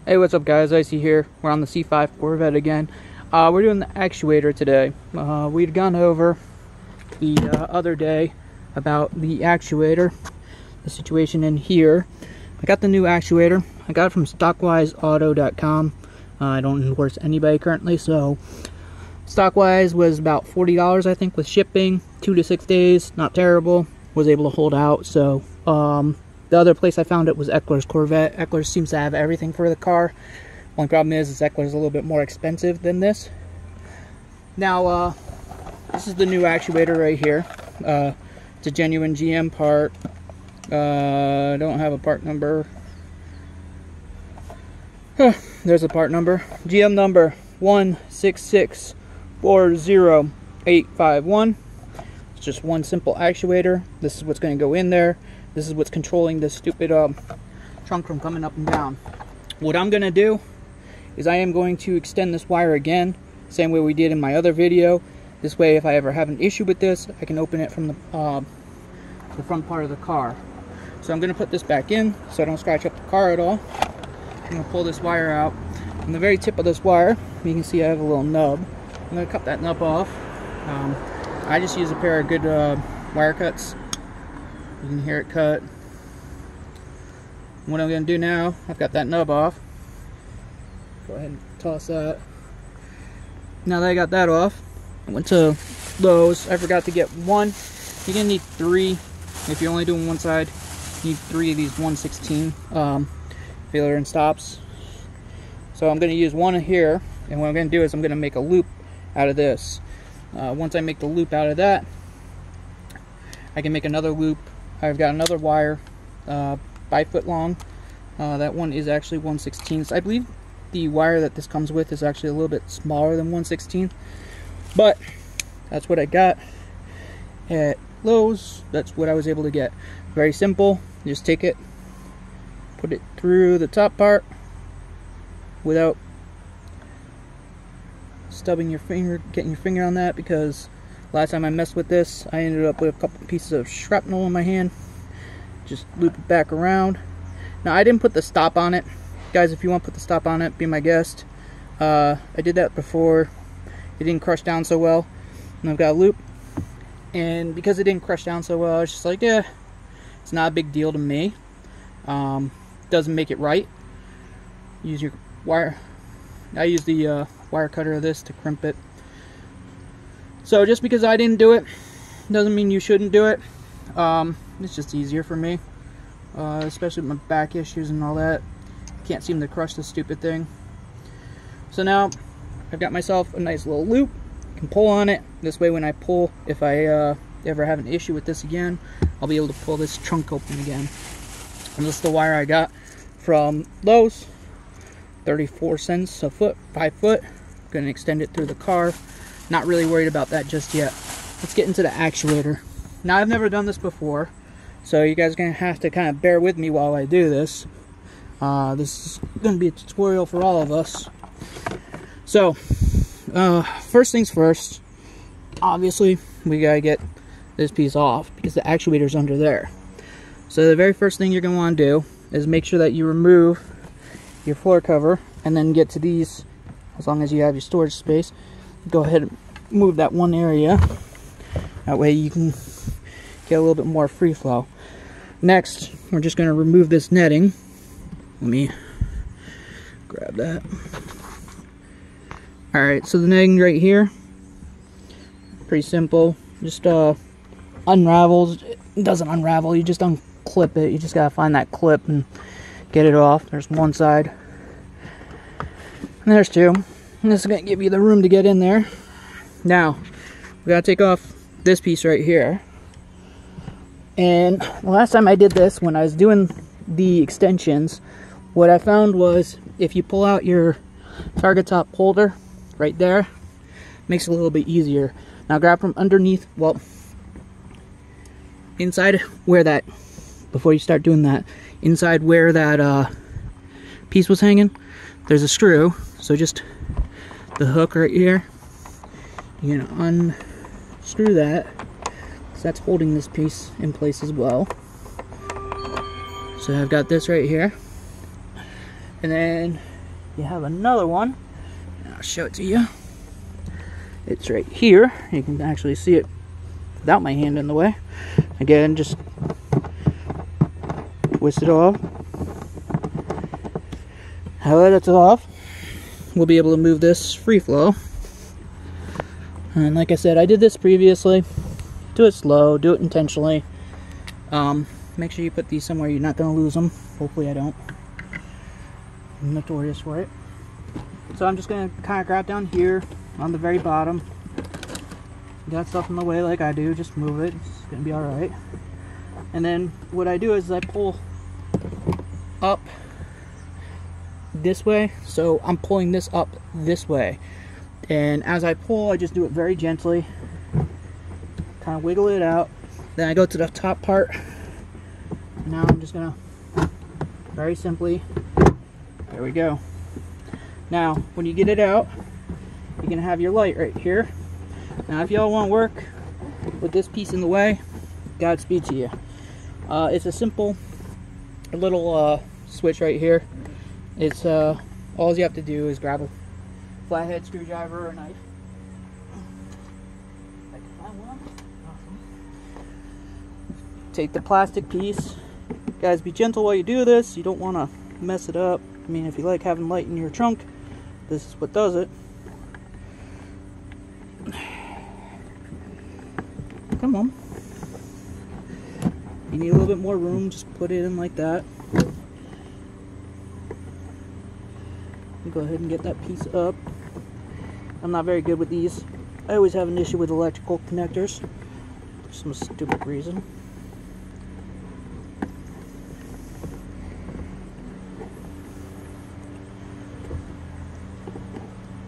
Hey, what's up guys, Icy here. We're on the C5 Corvette again. We're doing the actuator today. We'd gone over the other day about the actuator, the situation in here. I got the new actuator. I got it from stockwiseauto.com. I don't endorse anybody currently, so Stockwise was about $40 I think with shipping, 2 to 6 days, not terrible. Was able to hold out. So the other place I found it was Actuator's Corvette. Actuator seems to have everything for the car. Only problem is Actuator's a little bit more expensive than this. Now, this is the new actuator right here. It's a genuine GM part. I don't have a part number. There's a part number. GM number 16640-851. It's just one simple actuator. This is what's going to go in there. This is what's controlling this stupid trunk from coming up and down. What I'm going to do is I am going to extend this wire again, same way we did in my other video. This way, if I ever have an issue with this, I can open it from the front part of the car. So I'm going to put this back in so I don't scratch up the car at all. I'm going to pull this wire out. On the very tip of this wire, you can see I have a little nub. I'm going to cut that nub off. I just use a pair of good wire cuts. You can hear it cut. What I'm going to do now, I've got that nub off. Go ahead and toss that. Now that I got that off, I went to Lowe's. I forgot to get one. You're going to need 3. If you're only doing one side, you need 3 of these 116 failure and stops. So I'm going to use one here, and what I'm going to do is I'm going to make a loop out of this. Once I make the loop out of that, I can make another loop. I've got another wire, 5 foot long. That one is actually 1/16. I believe the wire that this comes with is actually a little bit smaller than 1/16. But that's what I got at Lowe's. That's what I was able to get. Very simple. You just take it, put it through the top part without stubbing your finger, getting your finger on that, because last time I messed with this, I ended up with a couple pieces of shrapnel in my hand. Just loop it back around. Now, I didn't put the stop on it. Guys, if you want to put the stop on it, be my guest. I did that before. It didn't crush down so well. And I've got a loop. And because it didn't crush down so well, I was just like, yeah, it's not a big deal to me. Doesn't make it right. Use your wire. I use the wire cutter of this to crimp it. So just because I didn't do it doesn't mean you shouldn't do it. It's just easier for me, especially with my back issues and all that. Can't seem to crush this stupid thing. So now I've got myself a nice little loop. I can pull on it. This way when I pull, if I ever have an issue with this again, I'll be able to pull this trunk open again. And this is the wire I got from Lowe's. 34 cents a foot, 5 foot. Gonna extend it through the car. Not really worried about that just yet. Let's get into the actuator. Now, I've never done this before, so you guys are gonna have to kind of bear with me while I do this. This is gonna be a tutorial for all of us. So, first things first, obviously we gotta get this piece off because the actuator's under there. So the very first thing you're gonna want to do is make sure that you remove your floor cover, and then get to these. As long as you have your storage space, go ahead and move that one area. That way you can get a little bit more free flow. Next, we're just going to remove this netting. Let me grab that. Alright, so the netting right here, pretty simple. Just unravels. It doesn't unravel, you just unclip it. You just gotta find that clip and get it off. There's one side. And there's 2. And this is going to give you the room to get in there. Now, we got to take off this piece right here. And the last time I did this, when I was doing the extensions, what I found was if you pull out your target top holder right there, it makes it a little bit easier. Now grab from underneath, well, inside where that, before you start doing that, inside where that piece was hanging, there's a screw. So just the hook right here, you're gonna unscrew that, so that's holding this piece in place as well. So I've got this right here, and then you have another one. And I'll show it to you. It's right here. You can actually see it without my hand in the way. Again, just twist it off. How that's off, we'll be able to move this free flow. And like I said, I did this previously. Do it slow, do it intentionally. Make sure you put these somewhere you're not going to lose them. Hopefully I don't. I'm notorious for it. So I'm just going to kind of grab down here on the very bottom. You got stuff in the way like I do, just move it. It's going to be alright. And then what I do is I pull up this way. So I'm pulling this up this way. And as I pull, I just do it very gently. Kind of wiggle it out. Then I go to the top part. Now I'm just going to very simply, there we go. Now, when you get it out, you're going to have your light right here. Now, if y'all want to work with this piece in the way, Godspeed to you. It's a simple little switch right here. It's all you have to do is grab a flathead screwdriver or a knife. I can find one. Awesome. Take the plastic piece. Guys, be gentle while you do this. You don't want to mess it up. I mean, if you like having light in your trunk, this is what does it. Come on. You need a little bit more room, just put it in like that. Go ahead and get that piece up. I'm not very good with these. I always have an issue with electrical connectors for some stupid reason.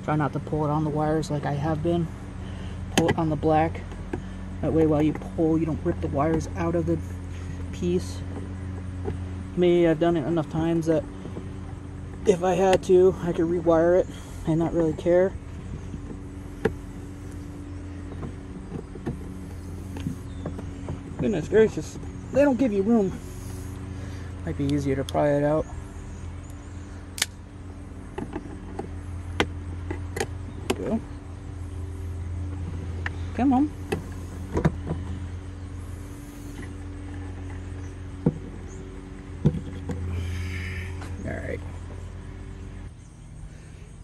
Try not to pull it on the wires like I have been. Pull it on the black. That way while you pull, you don't rip the wires out of the piece. Me, I've done it enough times that if I had to, I could rewire it and not really care. Goodness gracious, they don't give you room. Might be easier to pry it out. Go. Come on.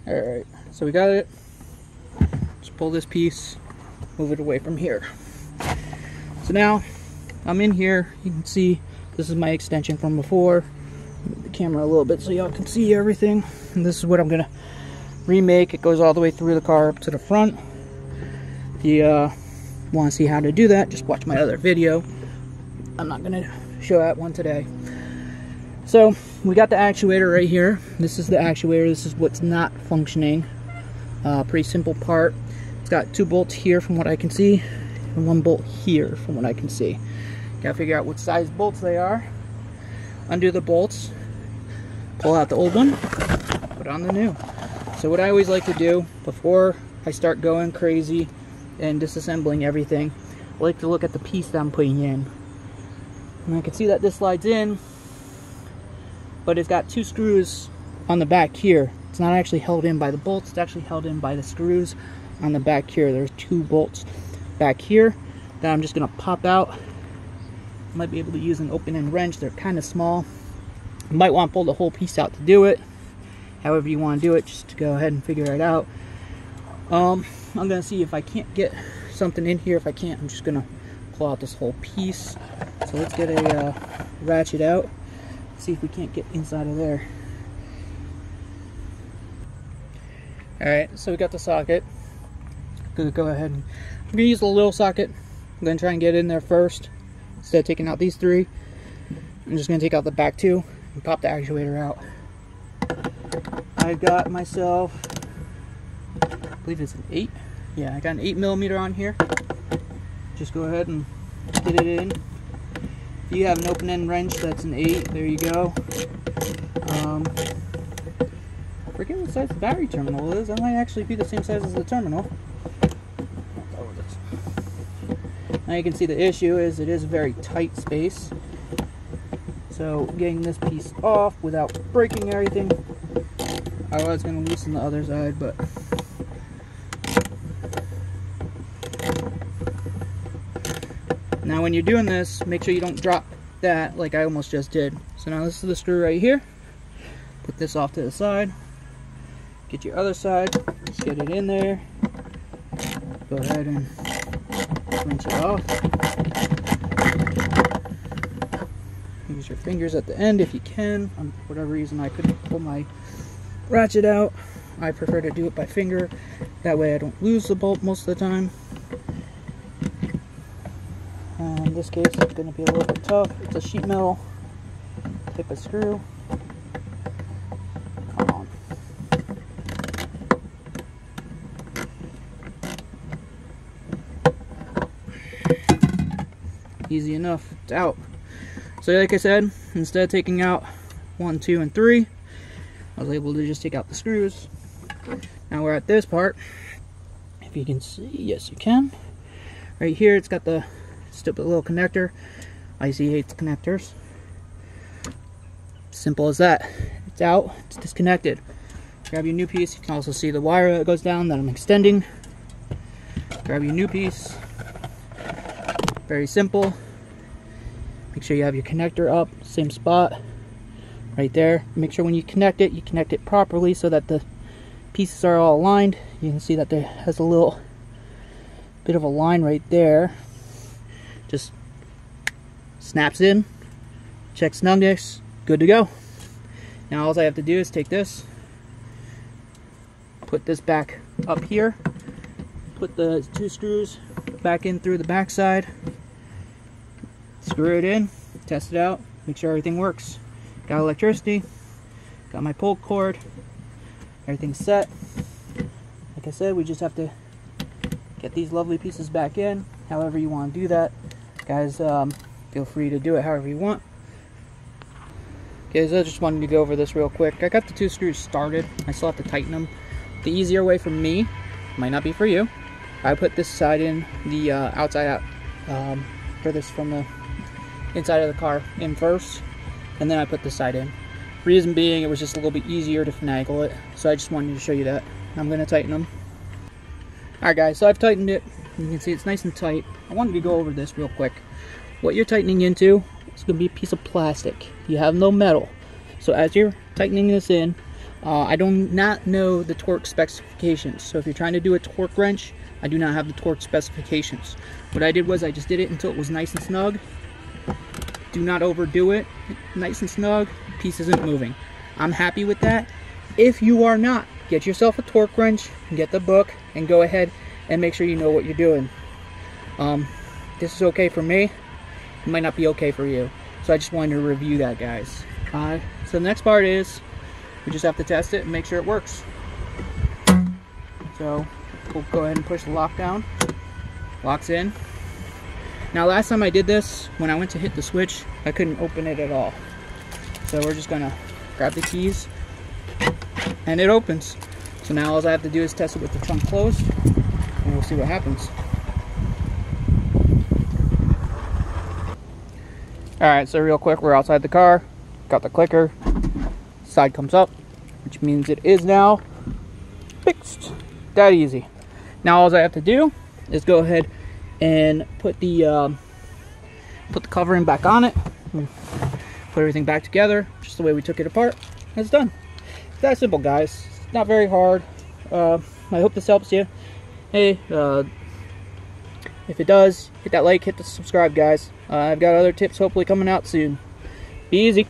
Alright, so we got it. Just pull this piece, move it away from here. So now, I'm in here. You can see this is my extension from before. Move the camera a little bit so y'all can see everything. And this is what I'm going to remake. It goes all the way through the car up to the front. If you want to see how to do that, just watch my other video. I'm not going to show that one today. So, we got the actuator right here. This is the actuator. This is what's not functioning. Pretty simple part. It's got 2 bolts here from what I can see, and 1 bolt here from what I can see. Gotta figure out what size bolts they are. Undo the bolts, pull out the old one, put on the new. So what I always like to do before I start going crazy and disassembling everything, I like to look at the piece that I'm putting in. And I can see that this slides in, but it's got 2 screws on the back here. It's not actually held in by the bolts, it's actually held in by the screws on the back here. There's 2 bolts back here that I'm just going to pop out. I might be able to use an open-end wrench. They're kind of small. You might want to pull the whole piece out to do it. However you want to do it, just to go ahead and figure it out. I'm going to see if I can't get something in here. If I can't, I'm just going to pull out this whole piece. So let's get a ratchet out. See if we can't get inside of there. Alright, so we got the socket. Gonna go ahead and I'm gonna use the little socket. I'm gonna try and get in there first. Instead of taking out these 3, I'm just gonna take out the back 2 and pop the actuator out. I've got myself, I believe it's an 8. Yeah, I got an 8mm on here. Just go ahead and get it in. If you have an open-end wrench, that's an 8. There you go. I forget what size the battery terminal is. That might actually be the same size as the terminal. Now you can see the issue is it is a very tight space. So getting this piece off without breaking everything. I was going to loosen the other side, but now when you're doing this, make sure you don't drop that like I almost just did. So now this is the screw right here. Put this off to the side. Get your other side. Just get it in there. Go ahead and rinse it off. Use your fingers at the end if you can. For whatever reason I couldn't pull my ratchet out. I prefer to do it by finger. That way I don't lose the bolt most of the time. In this case it's going to be a little bit tough. It's a sheet metal type of screw. Come on. Easy enough. It's out. So like I said, instead of taking out 1, 2, and 3, I was able to just take out the screws. Now we're at this part. If you can see, yes you can. Right here it's got the stupid little connector. IC hates connectors. Simple as that. It's out, it's disconnected. Grab your new piece. You can also see the wire that goes down that I'm extending. Grab your new piece. Very simple. Make sure you have your connector up, same spot, right there. Make sure when you connect it properly so that the pieces are all aligned. You can see that there has a little bit of a line right there. Just snaps in, check snugness, good to go. Now all I have to do is take this, put this back up here, put the 2 screws back in through the back side, screw it in, test it out, make sure everything works. Got electricity, got my pull cord, everything's set. Like I said, we just have to get these lovely pieces back in, however you want to do that. Guys, feel free to do it however you want. Okay, so I just wanted to go over this real quick. I got the 2 screws started. I still have to tighten them. The easier way for me, might not be for you, I put this side in, the outside out, furthest from the inside of the car in first, and then I put this side in. Reason being, it was just a little bit easier to finagle it, so I just wanted to show you that. I'm going to tighten them. Alright guys, so I've tightened it. You can see it's nice and tight. I wanted to go over this real quick. What you're tightening into is going to be a piece of plastic. You have no metal. So as you're tightening this in, I do not know the torque specifications. So if you're trying to do a torque wrench, I do not have the torque specifications. What I did was I just did it until it was nice and snug. Do not overdo it. Nice and snug, piece isn't moving. I'm happy with that. If you are not, get yourself a torque wrench, get the book, and go ahead and make sure you know what you're doing. This is okay for me. It might not be okay for you. So I just wanted to review that, guys. So the next part is we just have to test it and make sure it works. So we'll go ahead and push the lock down. Locks in. Now last time I did this, when I went to hit the switch, I couldn't open it at all. So we're just gonna grab the keys and it opens. So now all I have to do is test it with the trunk closed and we'll see what happens. Alright, so real quick, we're outside the car, got the clicker, side comes up, which means it is now fixed. That easy. Now all I have to do is go ahead and put the covering back on it, put everything back together just the way we took it apart, and it's done. It's that simple, guys. It's not very hard. I hope this helps you. Hey, if it does, hit that like, hit the subscribe, guys. I've got other tips hopefully coming out soon. Be easy.